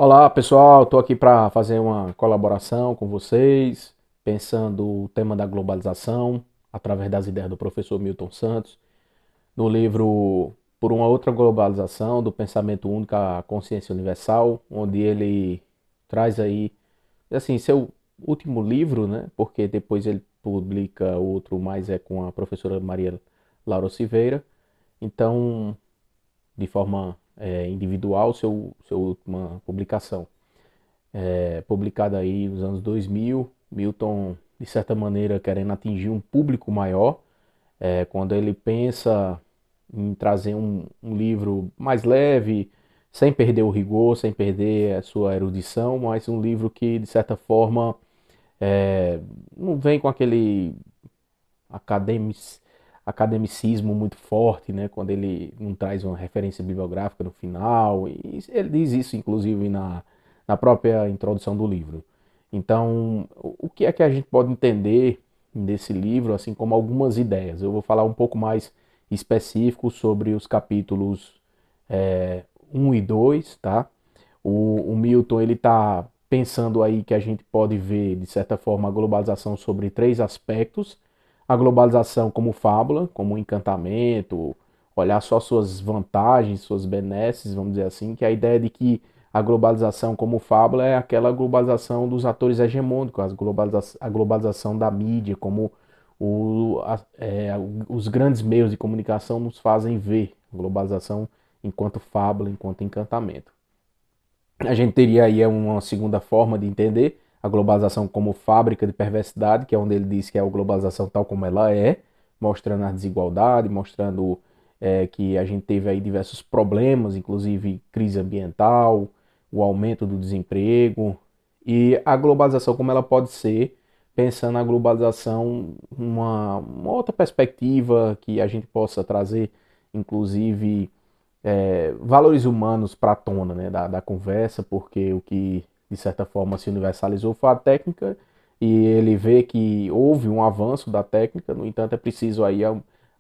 Olá pessoal, estou aqui para fazer uma colaboração com vocês, pensando o tema da globalização através das ideias do professor Milton Santos, no livro Por uma Outra Globalização, do Pensamento Único à Consciência Universal, onde ele traz aí, assim, seu último livro, né? Porque depois ele publica outro, mais é com a professora Maria Laura Silveira. Então, de forma individual, sua última publicação publicada aí nos anos 2000, Milton, de certa maneira, querendo atingir um público maior, quando ele pensa em trazer um livro mais leve, sem perder o rigor, sem perder a sua erudição, mas um livro que, de certa forma, não vem com aquele academic, academicismo muito forte, né? Quando ele não traz uma referência bibliográfica no final, e ele diz isso, inclusive, na própria introdução do livro. Então, o que é que a gente pode entender desse livro, assim como algumas ideias? Eu vou falar um pouco mais específico sobre os capítulos 1 e 2, tá? O Milton, ele está pensando aí que a gente pode ver, de certa forma, a globalização sobre três aspectos. A globalização como fábula, como um encantamento, olhar só suas vantagens, suas benesses, vamos dizer assim, que é a ideia de que a globalização como fábula é aquela globalização dos atores hegemônicos, a globalização da mídia, como os grandes meios de comunicação nos fazem ver a globalização enquanto fábula, enquanto encantamento. A gente teria aí uma segunda forma de entender a globalização como fábrica de perversidade, que é onde ele diz que é a globalização tal como ela é, mostrando a desigualdade, mostrando que a gente teve aí diversos problemas, inclusive crise ambiental, o aumento do desemprego, e a globalização como ela pode ser, pensando na globalização uma outra perspectiva que a gente possa trazer, inclusive valores humanos para a tona, né, da conversa, porque o que de certa forma se universalizou foi a técnica e ele vê que houve um avanço da técnica, no entanto é preciso aí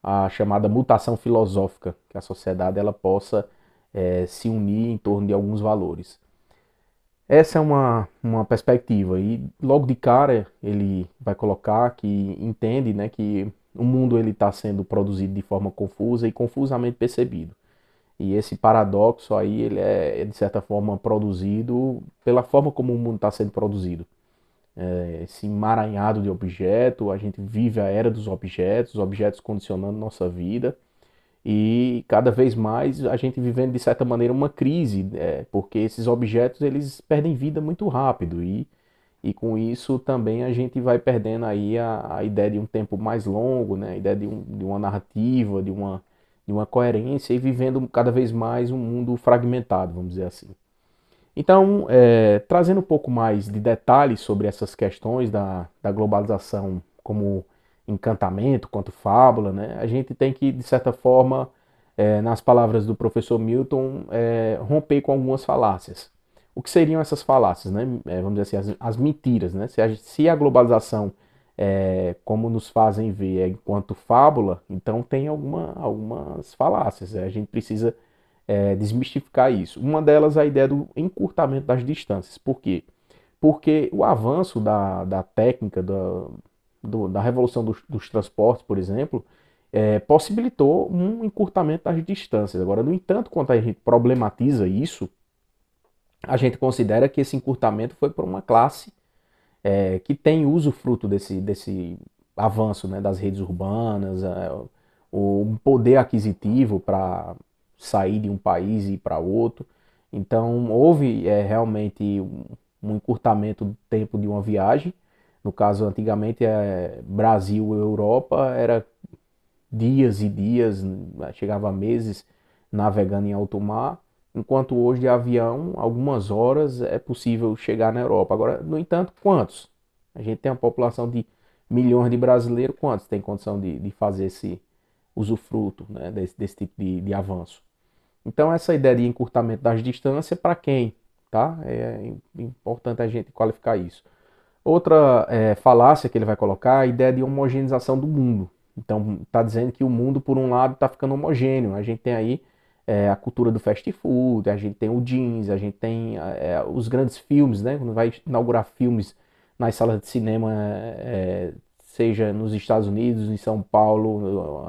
a chamada mutação filosófica, que a sociedade ela possa se unir em torno de alguns valores. Essa é uma perspectiva e logo de cara ele vai colocar que entende, né, que o mundo ele está sendo produzido de forma confusa e confusamente percebido. E esse paradoxo aí, ele é de certa forma produzido pela forma como o mundo está sendo produzido. Esse emaranhado de objetos, a gente vive a era dos objetos, os objetos condicionando nossa vida e cada vez mais a gente vivendo de certa maneira uma crise, porque esses objetos eles perdem vida muito rápido e com isso também a gente vai perdendo aí a ideia de um tempo mais longo, né? A ideia de uma narrativa, de uma coerência e vivendo cada vez mais um mundo fragmentado, vamos dizer assim. Então, trazendo um pouco mais de detalhes sobre essas questões da globalização como encantamento, quanto fábula, né? A gente tem que, de certa forma, nas palavras do professor Milton, romper com algumas falácias. O que seriam essas falácias, né? Vamos dizer assim, as mentiras, né? Se a globalização, como nos fazem ver, é enquanto fábula, então tem algumas falácias. A gente precisa desmistificar isso. Uma delas é a ideia do encurtamento das distâncias. Por quê? Porque o avanço da técnica, da revolução dos transportes, por exemplo, possibilitou um encurtamento das distâncias. Agora, no entanto, quando a gente problematiza isso, a gente considera que esse encurtamento foi para uma classe que tem usufruto desse avanço, né, das redes urbanas, o poder aquisitivo para sair de um país e ir para outro. Então, houve realmente um encurtamento do tempo de uma viagem. No caso, antigamente, Brasil e Europa era dias e dias, chegava a meses navegando em alto mar, enquanto hoje de avião, algumas horas é possível chegar na Europa. Agora, no entanto, quantos? A gente tem uma população de milhões de brasileiros, quantos tem condição de fazer esse usufruto, né, desse tipo de avanço? Então, essa ideia de encurtamento das distâncias, para quem? Tá? É importante a gente qualificar isso. Outra falácia que ele vai colocar é a ideia de homogeneização do mundo. Então, está dizendo que o mundo, por um lado, está ficando homogêneo. A gente tem aí a cultura do fast food, a gente tem o jeans, a gente tem os grandes filmes, né? Quando vai inaugurar filmes nas salas de cinema, seja nos Estados Unidos, em São Paulo,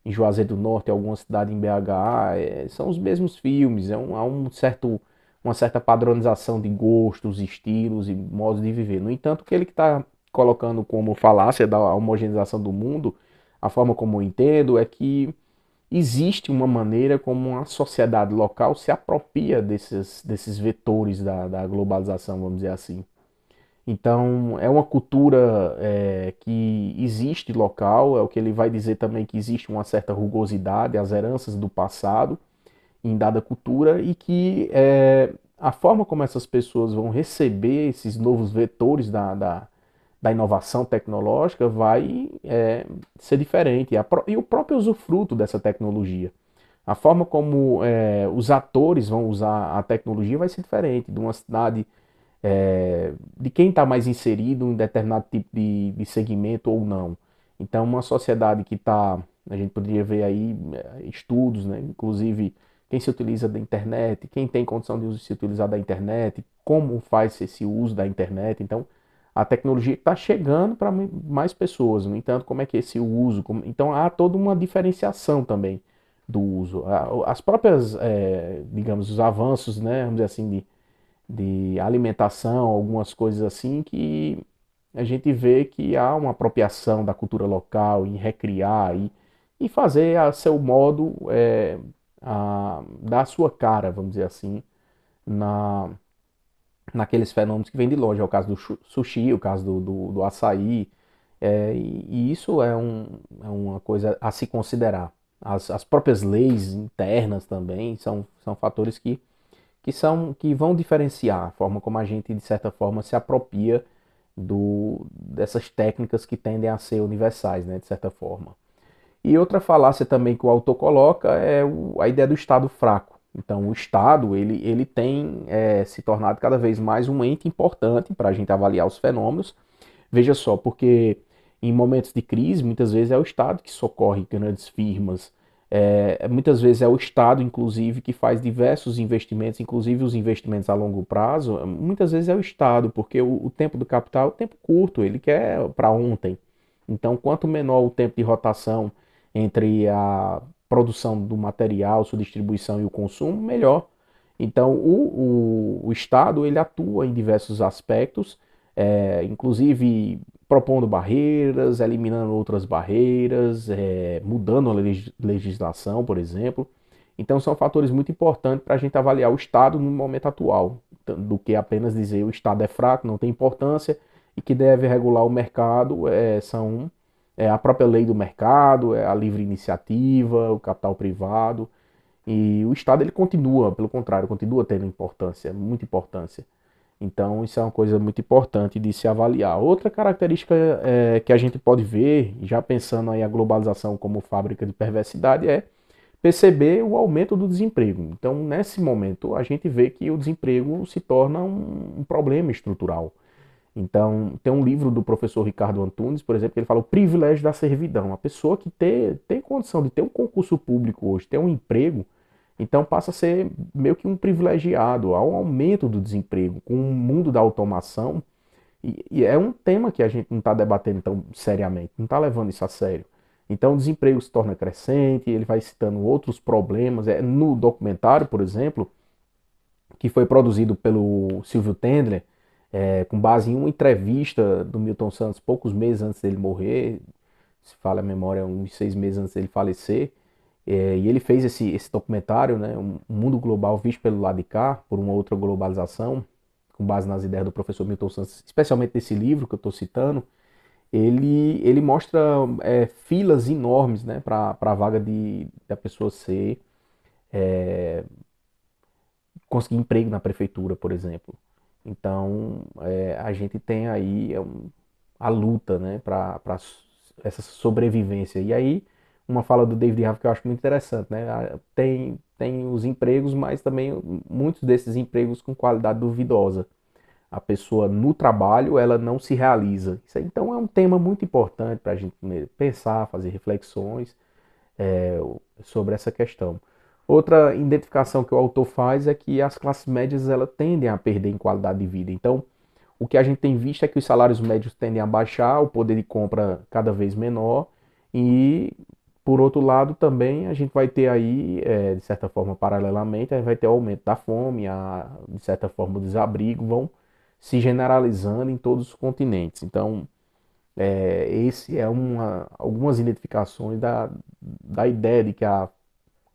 em Juazeiro do Norte, alguma cidade em BH, são os mesmos filmes, há uma certa padronização de gostos, estilos e modos de viver. No entanto, aquele que está colocando como falácia da homogeneização do mundo, a forma como eu entendo é que existe uma maneira como a sociedade local se apropria desses vetores da globalização, vamos dizer assim. Então, é uma cultura que existe local, é o que ele vai dizer também que existe uma certa rugosidade, as heranças do passado em dada cultura e que a forma como essas pessoas vão receber esses novos vetores da inovação tecnológica vai ser diferente. E o próprio usufruto dessa tecnologia. A forma como os atores vão usar a tecnologia vai ser diferente de uma cidade, de quem está mais inserido em determinado tipo de segmento ou não. Então, uma sociedade que está, a gente poderia ver aí estudos, né? Inclusive quem se utiliza da internet, quem tem condição de se utilizar da internet, como faz esse uso da internet. Então, a tecnologia está chegando para mais pessoas. No entanto, como é que é esse uso? Então, há toda uma diferenciação também do uso. As próprias, digamos, os avanços, né, vamos dizer assim, de alimentação, algumas coisas assim, que a gente vê que há uma apropriação da cultura local em recriar e fazer a seu modo, dar a sua cara, vamos dizer assim, na, naqueles fenômenos que vêm de longe. É o caso do sushi, o caso do açaí, e isso é uma coisa a se considerar. As próprias leis internas também são fatores que vão diferenciar a forma como a gente, de certa forma, se apropria dessas técnicas que tendem a ser universais, né, de certa forma. E outra falácia também que o autor coloca é a ideia do Estado fraco. Então, o Estado ele tem se tornado cada vez mais um ente importante para a gente avaliar os fenômenos. Veja só, porque em momentos de crise, muitas vezes é o Estado que socorre grandes firmas, muitas vezes é o Estado, inclusive, que faz diversos investimentos, inclusive os investimentos a longo prazo, muitas vezes é o Estado, porque o tempo do capital é o tempo curto, ele quer para ontem. Então, quanto menor o tempo de rotação entre a produção do material, sua distribuição e o consumo, melhor. Então, o Estado ele atua em diversos aspectos, inclusive propondo barreiras, eliminando outras barreiras, mudando a legislação, por exemplo. Então, são fatores muito importantes para a gente avaliar o Estado no momento atual, do que apenas dizer o Estado é fraco, não tem importância e que deve regular o mercado, a própria lei do mercado, a livre iniciativa, o capital privado. E o Estado ele continua, pelo contrário, continua tendo importância, muita importância. Então isso é uma coisa muito importante de se avaliar. Outra característica que a gente pode ver, já pensando aí a globalização como fábrica de perversidade, é perceber o aumento do desemprego. Então nesse momento a gente vê que o desemprego se torna um problema estrutural. Então, tem um livro do professor Ricardo Antunes, por exemplo, que ele fala o privilégio da servidão. A pessoa que tem condição de ter um concurso público hoje, ter um emprego, então passa a ser meio que um privilegiado. Há um aumento do desemprego com o mundo da automação. E é um tema que a gente não está debatendo tão seriamente, não está levando isso a sério. Então o desemprego se torna crescente, ele vai citando outros problemas. No documentário, por exemplo, que foi produzido pelo Silvio Tendler, com base em uma entrevista do Milton Santos poucos meses antes dele morrer, se fala a memória, uns 6 meses antes dele falecer, e ele fez esse documentário, né, um mundo global visto pelo lado de cá, por uma outra globalização, com base nas ideias do professor Milton Santos, especialmente desse livro que eu estou citando. Ele mostra filas enormes, né, para a vaga da pessoa conseguir emprego na prefeitura, por exemplo. Então, a gente tem aí a luta, né, para essa sobrevivência. E aí, uma fala do David Harvey que eu acho muito interessante, né? Tem os empregos, mas também muitos desses empregos com qualidade duvidosa. A pessoa no trabalho, ela não se realiza. Isso aí, então, é um tema muito importante para a gente pensar, fazer reflexões sobre essa questão. Outra identificação que o autor faz é que as classes médias elas tendem a perder em qualidade de vida. Então, o que a gente tem visto é que os salários médios tendem a baixar, o poder de compra cada vez menor, e, por outro lado, também a gente vai ter aí, de certa forma, paralelamente, a gente vai ter o aumento da fome, de certa forma, o desabrigo, vão se generalizando em todos os continentes. Então, esse é algumas identificações da ideia de que a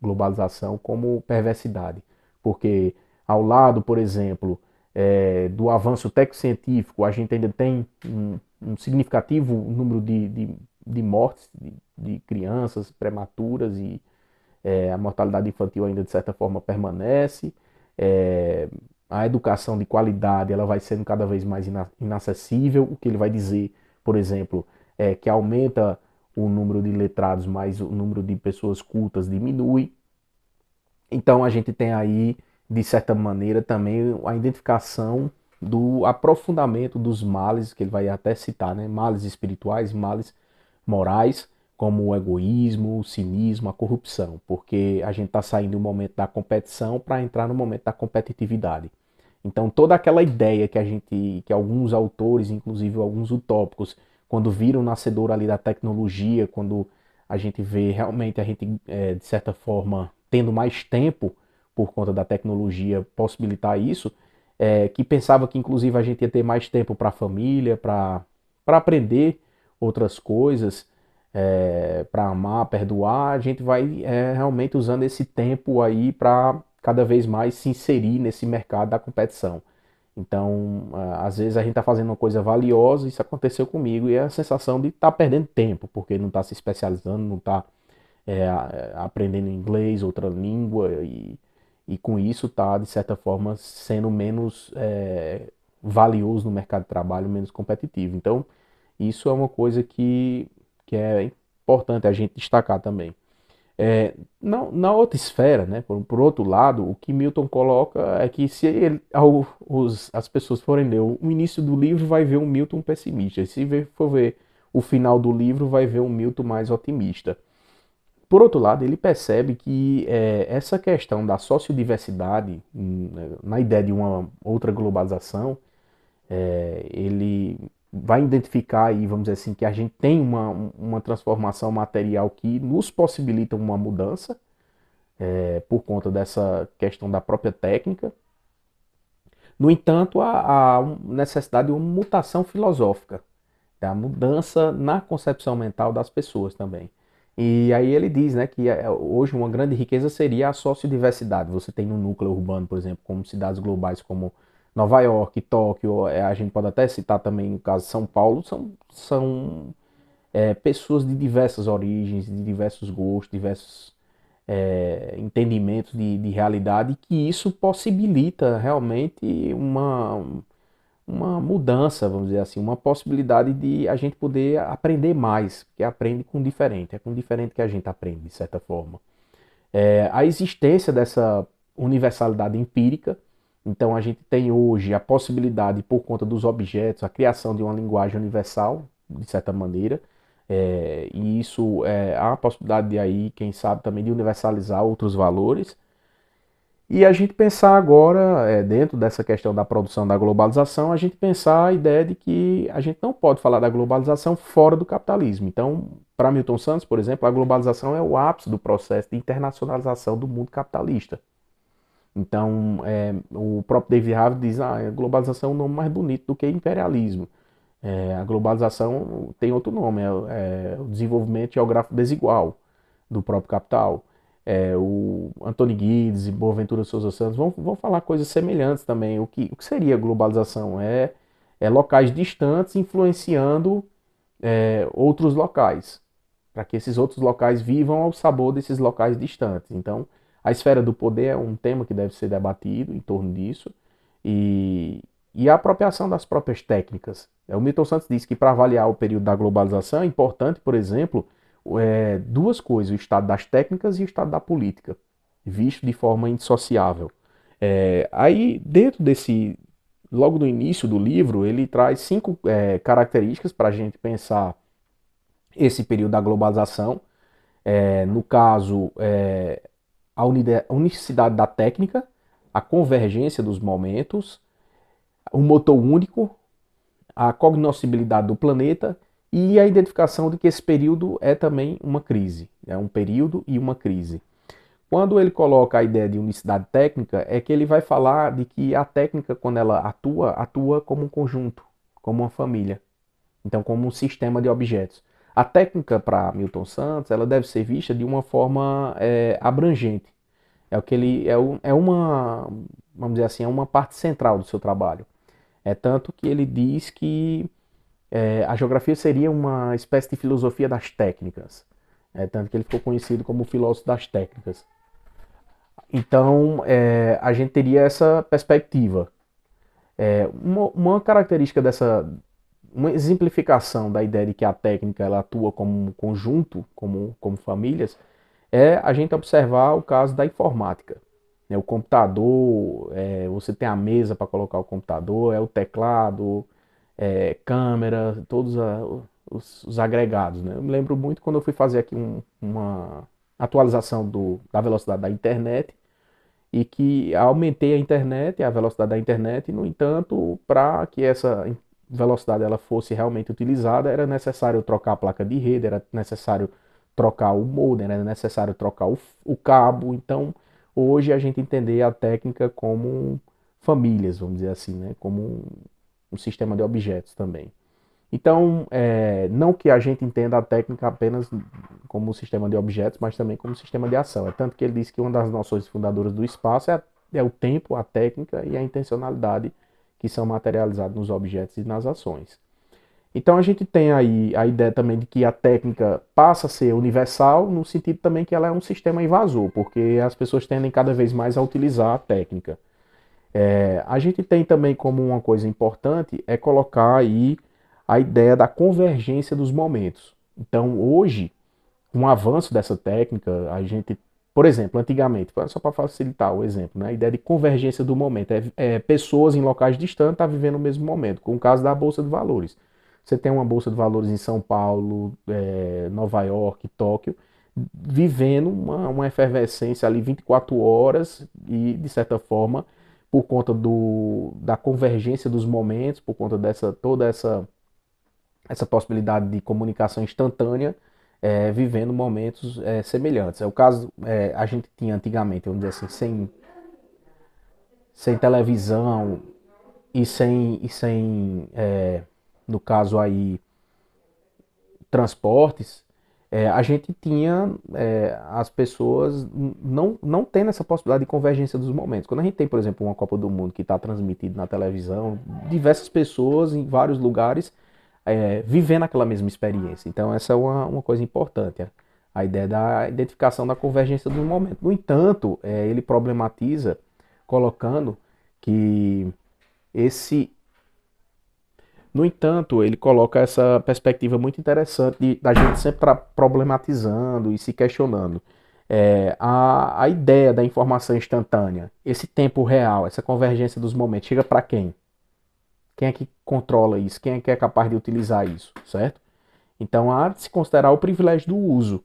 globalização como perversidade. Porque ao lado, por exemplo, do avanço tecnocientífico, a gente ainda tem um significativo número de mortes de crianças prematuras e a mortalidade infantil ainda de certa forma permanece. A educação de qualidade ela vai sendo cada vez mais inacessível, o que ele vai dizer, por exemplo, é que aumenta o número de letrados, mas o número de pessoas cultas diminui. Então a gente tem aí, de certa maneira, também a identificação do aprofundamento dos males, que ele vai até citar, né? Males espirituais, males morais, como o egoísmo, o cinismo, a corrupção, porque a gente está saindo do momento da competição para entrar no momento da competitividade. Então toda aquela ideia que alguns autores, inclusive alguns utópicos, quando viram o nascedor ali da tecnologia, quando a gente vê realmente a gente, de certa forma, tendo mais tempo por conta da tecnologia possibilitar isso, que pensava que inclusive a gente ia ter mais tempo para a família, para aprender outras coisas, para amar, perdoar, a gente vai realmente usando esse tempo aí para cada vez mais se inserir nesse mercado da competição. Então, às vezes a gente está fazendo uma coisa valiosa, isso aconteceu comigo, e é a sensação de estar perdendo tempo, porque não está se especializando, não está aprendendo inglês, outra língua, e com isso está, de certa forma, sendo menos valioso no mercado de trabalho, menos competitivo. Então, isso é uma coisa que é importante a gente destacar também. Na outra esfera, né, por outro lado, o que Milton coloca é que se as pessoas forem ler o início do livro, vai ver um Milton pessimista. E se for ver o final do livro, vai ver um Milton mais otimista. Por outro lado, ele percebe que essa questão da sociodiversidade, na ideia de uma outra globalização, ele vai identificar aí, vamos dizer assim, que a gente tem uma transformação material que nos possibilita uma mudança, por conta dessa questão da própria técnica. No entanto, há necessidade de uma mutação filosófica, da mudança na concepção mental das pessoas também. E aí ele diz, né, que hoje uma grande riqueza seria a sociodiversidade. Você tem no núcleo urbano, por exemplo, como cidades globais como Nova York, Tóquio, a gente pode até citar também no caso de São Paulo, são pessoas de diversas origens, de diversos gostos, diversos entendimentos de realidade, que isso possibilita realmente uma mudança, vamos dizer assim, uma possibilidade de a gente poder aprender mais, porque aprende com diferente, é com diferente que a gente aprende, de certa forma. A existência dessa universalidade empírica, então a gente tem hoje a possibilidade, por conta dos objetos, a criação de uma linguagem universal, de certa maneira, e isso há a possibilidade de aí, quem sabe, também de universalizar outros valores. E a gente pensar agora, dentro dessa questão da produção da globalização, a gente pensar a ideia de que a gente não pode falar da globalização fora do capitalismo. Então, para Milton Santos, por exemplo, a globalização é o ápice do processo de internacionalização do mundo capitalista. Então, o próprio David Harvey diz, a globalização é um nome mais bonito do que imperialismo. A globalização tem outro nome, é o desenvolvimento geográfico desigual do próprio capital. O Antony Giddens e Boaventura Souza Santos vão falar coisas semelhantes também. O que seria globalização? É locais distantes influenciando outros locais, para que esses outros locais vivam ao sabor desses locais distantes. Então, a esfera do poder é um tema que deve ser debatido em torno disso, e, e a apropriação das próprias técnicas. O Milton Santos diz que para avaliar o período da globalização é importante, por exemplo, duas coisas, o estado das técnicas e o estado da política, visto de forma indissociável. Aí, dentro desse, logo no início do livro, ele traz 5 características para a gente pensar esse período da globalização. No caso, a unicidade da técnica, a convergência dos momentos, o motor único, a cognoscibilidade do planeta e a identificação de que esse período é também uma crise, é um período e uma crise. Quando ele coloca a ideia de unicidade técnica, é que ele vai falar de que a técnica, quando ela atua, atua como um conjunto, como uma família, então como um sistema de objetos. A técnica para Milton Santos, ela deve ser vista de uma forma abrangente. É o que ele é uma, vamos dizer assim, é uma parte central do seu trabalho. É tanto que ele diz que a geografia seria uma espécie de filosofia das técnicas. É tanto que ele ficou conhecido como o filósofo das técnicas. Então, a gente teria essa perspectiva. Uma característica dessa, uma exemplificação da ideia de que a técnica ela atua como um conjunto, como famílias, é a gente observar o caso da informática. O computador, você tem a mesa para colocar o computador, o teclado, câmera, todos os agregados. Né? Eu me lembro muito quando eu fui fazer aqui uma atualização da velocidade da internet e que aumentei a internet, a velocidade da internet, no entanto, para que essa velocidade ela fosse realmente utilizada, era necessário trocar a placa de rede, era necessário trocar o modem, era necessário trocar o cabo. Então, hoje a gente entender a técnica como famílias, vamos dizer assim, né? Como um sistema de objetos também. Então, não que a gente entenda a técnica apenas como um sistema de objetos, mas também como um sistema de ação. É tanto que ele diz que uma das noções fundadoras do espaço é o tempo, a técnica e a intencionalidade que são materializados nos objetos e nas ações. Então a gente tem aí a ideia também de que a técnica passa a ser universal, no sentido também que ela é um sistema invasor, porque as pessoas tendem cada vez mais a utilizar a técnica. A gente tem também como uma coisa importante é colocar aí a ideia da convergência dos momentos. Então, hoje, com o avanço dessa técnica, a gente, por exemplo, antigamente, só para facilitar o exemplo, né, a ideia de convergência do momento é pessoas em locais distantes estar vivendo o mesmo momento, com o caso da Bolsa de Valores. Você tem uma Bolsa de Valores em São Paulo, Nova York, Tóquio, vivendo uma efervescência ali 24 horas e, de certa forma, por conta da convergência dos momentos, por conta toda essa possibilidade de comunicação instantânea, vivendo momentos semelhantes. É o caso, a gente tinha antigamente, vamos dizer assim, sem televisão e sem no caso aí, transportes, a gente tinha as pessoas não tendo essa possibilidade de convergência dos momentos. Quando a gente tem, por exemplo, uma Copa do Mundo que está transmitida na televisão, diversas pessoas em vários lugares vivendo aquela mesma experiência. Então, essa é uma coisa importante, a ideia da identificação da convergência dos momentos. No entanto, ele problematiza colocando que esse no entanto, ele coloca essa perspectiva muito interessante da gente sempre estar problematizando e se questionando. A ideia da informação instantânea, esse tempo real, essa convergência dos momentos, chega para quem? Quem é que controla isso? Quem é que é capaz de utilizar isso, certo? Então há de se considerar o privilégio do uso.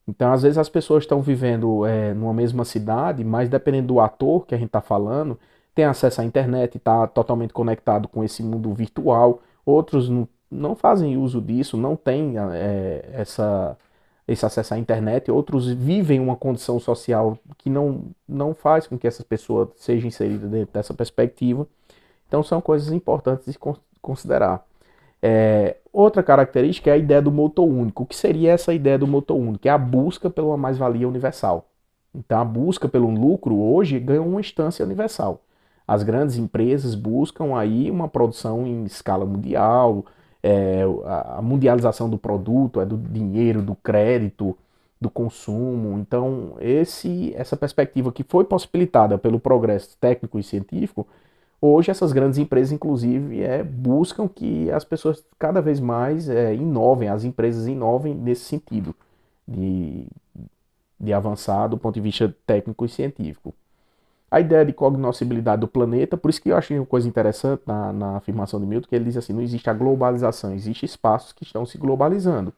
Então, às vezes as pessoas estão vivendo numa mesma cidade, mas dependendo do ator que a gente está falando, tem acesso à internet, está totalmente conectado com esse mundo virtual. Outros não fazem uso disso, não têm esse acesso à internet. Outros vivem uma condição social que não faz com que essa pessoa seja inserida dentro dessa perspectiva. Então, são coisas importantes de considerar. Outra característica é a ideia do motor único. O que seria essa ideia do motor único? É a busca pela mais-valia universal. Então, a busca pelo lucro hoje ganha uma instância universal. As grandes empresas buscam aí uma produção em escala mundial, a mundialização do produto, do dinheiro, do crédito, do consumo. Então, essa perspectiva que foi possibilitada pelo progresso técnico e científico, hoje essas grandes empresas, inclusive, buscam que as pessoas cada vez mais inovem, as empresas inovem nesse sentido de, de avançar do ponto de vista técnico e científico. A ideia de cognoscibilidade do planeta, por isso que eu achei uma coisa interessante na afirmação de Milton, que ele diz assim, não existe a globalização, existe espaços que estão se globalizando.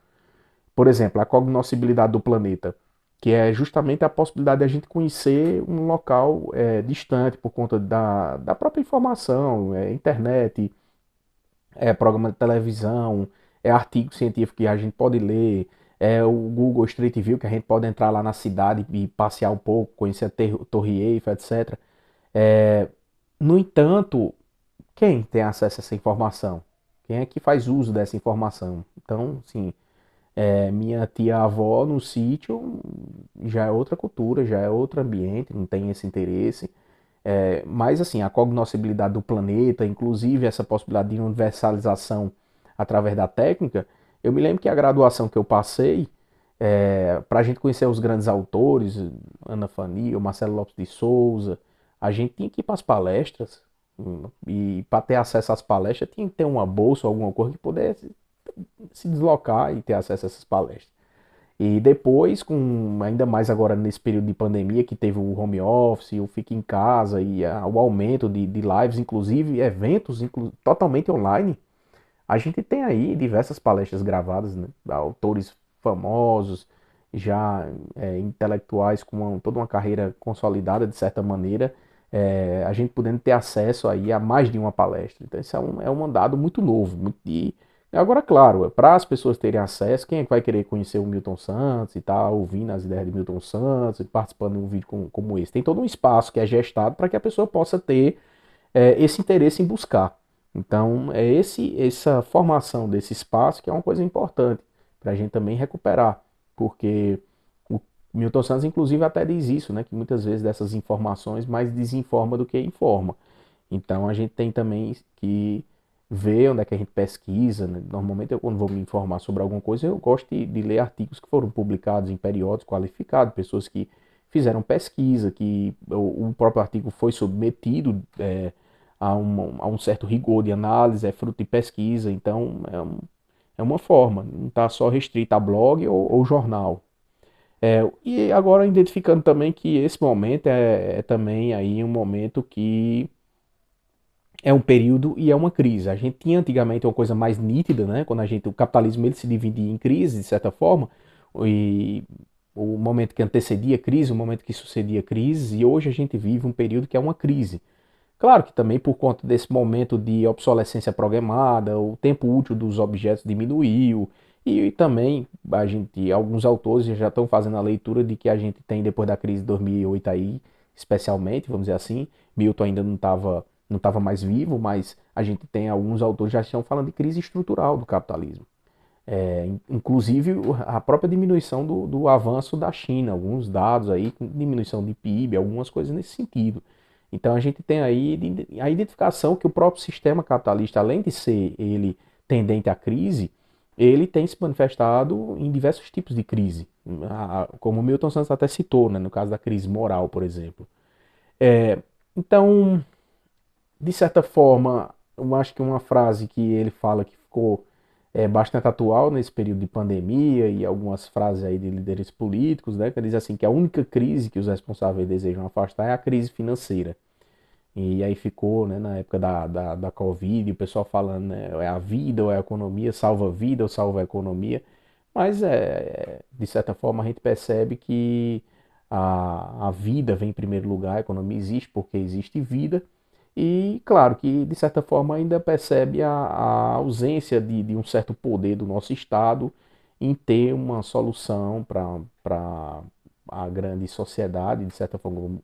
Por exemplo, a cognoscibilidade do planeta. que é justamente a possibilidade de a gente conhecer um local distante por conta da própria informação, internet, programa de televisão, artigo científico que a gente pode ler, o Google Street View, que a gente pode entrar lá na cidade e passear um pouco, conhecer a Torre Eiffel, etc. É, no entanto, quem tem acesso a essa informação? Quem é que faz uso dessa informação? Então, sim, minha tia-avó no sítio já é outra cultura, já é outro ambiente, não tem esse interesse. Mas, assim, a cognoscibilidade do planeta, inclusive essa possibilidade de universalização através da técnica, eu me lembro que a graduação que eu passei, para a gente conhecer os grandes autores, Ana Fanny, Marcelo Lopes de Souza, a gente tinha que ir para as palestras, e para ter acesso às palestras tinha que ter uma bolsa ou alguma coisa que pudesse se deslocar e ter acesso a essas palestras. E depois, com ainda mais agora nesse período de pandemia, que teve o home office, o fique em casa e o aumento de lives, inclusive eventos totalmente online, a gente tem aí diversas palestras gravadas, né? Autores famosos, já intelectuais com toda uma carreira consolidada de certa maneira, a gente podendo ter acesso aí a mais de uma palestra. Então isso é um dado muito novo. Agora, claro, para as pessoas terem acesso, quem é que vai querer conhecer o Milton Santos e tal, ouvindo as ideias de Milton Santos e participando de um vídeo como esse? Tem todo um espaço que é gestado para que a pessoa possa ter esse interesse em buscar. Então, essa formação desse espaço que é uma coisa importante para a gente também recuperar, porque o Milton Santos, inclusive, até diz isso, né, que muitas vezes dessas informações mais desinforma do que informa. Então, a gente tem também que ver onde é que a gente pesquisa, né? Normalmente, eu, quando vou me informar sobre alguma coisa, eu gosto de ler artigos que foram publicados em periódicos qualificados, pessoas que fizeram pesquisa, que o próprio artigo foi submetido a um certo rigor de análise, é fruto de pesquisa, então é uma forma, não está só restrita a blog ou jornal. E agora identificando também que esse momento é também aí um momento que é um período e é uma crise. A gente tinha antigamente uma coisa mais nítida, né? Quando o capitalismo ele se dividia em crises, de certa forma, e o momento que antecedia a crise, o momento que sucedia a crise, e hoje a gente vive um período que é uma crise. Claro que também por conta desse momento de obsolescência programada, o tempo útil dos objetos diminuiu, e também alguns autores já estão fazendo a leitura de que a gente tem depois da crise de 2008 aí, especialmente, vamos dizer assim, Milton ainda não estava mais vivo, mas a gente tem alguns autores já estão falando de crise estrutural do capitalismo. Inclusive a própria diminuição do avanço da China, alguns dados aí, diminuição de PIB, algumas coisas nesse sentido. Então a gente tem aí a identificação que o próprio sistema capitalista, além de ser ele tendente à crise, ele tem se manifestado em diversos tipos de crise, como o Milton Santos até citou, né, no caso da crise moral, por exemplo. Então, de certa forma, eu acho que uma frase que ele fala que ficou bastante atual nesse período de pandemia e algumas frases aí de líderes políticos, né, que diz assim que a única crise que os responsáveis desejam afastar é a crise financeira. E aí ficou, né, na época da Covid, o pessoal falando, né, é a vida ou é a economia, salva a vida ou salva a economia. Mas, de certa forma, a gente percebe que a vida vem em primeiro lugar, a economia existe porque existe vida. E, claro, que, de certa forma, ainda percebe a ausência de um certo poder do nosso Estado em ter uma solução para a grande sociedade, de certa forma,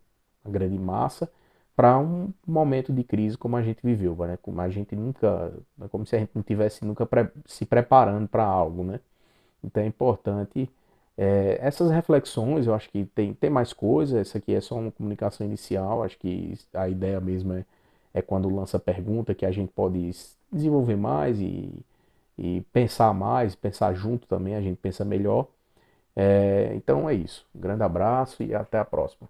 a grande massa para um momento de crise como a gente viveu, né? Como a gente nunca, é como se a gente não tivesse nunca se preparando para algo, né? Então é importante essas reflexões. Eu acho que tem mais coisa. Essa aqui é só uma comunicação inicial. Acho que a ideia mesmo é quando lança pergunta que a gente pode desenvolver mais e pensar mais, pensar junto também. A gente pensa melhor. Então é isso. Um grande abraço e até a próxima.